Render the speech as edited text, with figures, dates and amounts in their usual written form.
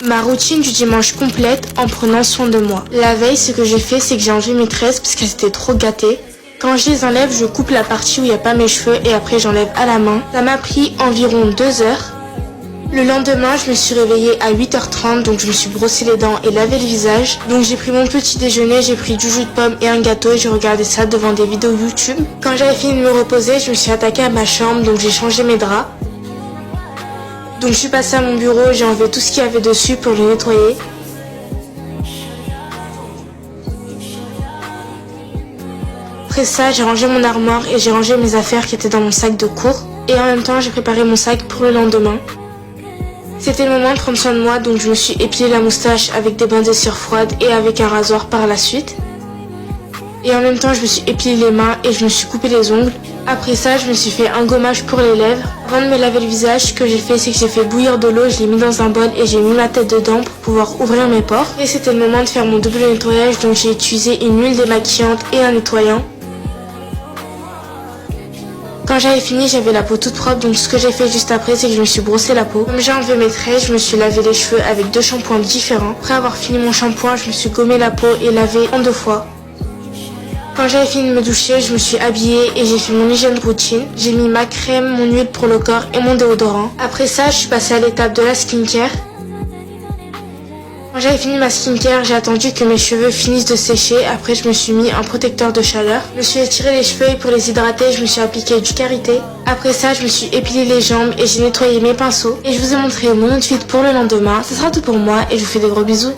ma routine du dimanche complète en prenant soin de moi. La veille, ce que j'ai fait, c'est que j'ai enlevé mes tresses parce qu'elles étaient trop gâtées. Quand je les enlève, je coupe la partie où il n'y a pas mes cheveux et après j'enlève à la main. Ça m'a pris environ 2 heures. Le lendemain, je me suis réveillée à 8h30, donc je me suis brossé les dents et lavé le visage. Donc j'ai pris mon petit déjeuner, j'ai pris du jus de pomme et un gâteau et j'ai regardé ça devant des vidéos YouTube. Quand j'avais fini de me reposer, je me suis attaquée à ma chambre, donc j'ai changé mes draps. Donc je suis passée à mon bureau, j'ai enlevé tout ce qu'il y avait dessus pour le nettoyer. Après ça, j'ai rangé mon armoire et j'ai rangé mes affaires qui étaient dans mon sac de cours. Et en même temps, j'ai préparé mon sac pour le lendemain. C'était le moment de prendre soin de moi, donc je me suis épilé la moustache avec des bains de cire froide et avec un rasoir par la suite. Et en même temps, je me suis épilé les mains et je me suis coupé les ongles. Après ça, je me suis fait un gommage pour les lèvres. Avant de me laver le visage, ce que j'ai fait, c'est que j'ai fait bouillir de l'eau, je l'ai mis dans un bol et j'ai mis ma tête dedans pour pouvoir ouvrir mes pores. Et c'était le moment de faire mon double nettoyage, donc j'ai utilisé une huile démaquillante et un nettoyant. Quand j'avais fini, j'avais la peau toute propre, donc ce que j'ai fait juste après, c'est que je me suis brossé la peau. Comme j'ai enlevé mes tresses, je me suis lavé les cheveux avec 2 shampoings différents. Après avoir fini mon shampoing, je me suis gommé la peau et lavé en 2 fois. Quand j'avais fini de me doucher, je me suis habillée et j'ai fait mon hygiène de routine. J'ai mis ma crème, mon huile pour le corps et mon déodorant. Après ça, je suis passée à l'étape de la skincare. Quand j'avais fini ma skincare, j'ai attendu que mes cheveux finissent de sécher. Après, je me suis mis un protecteur de chaleur. Je me suis étiré les cheveux et pour les hydrater, je me suis appliqué du karité. Après ça, je me suis épilé les jambes et j'ai nettoyé mes pinceaux. Et je vous ai montré mon outfit pour le lendemain. Ce sera tout pour moi et je vous fais des gros bisous.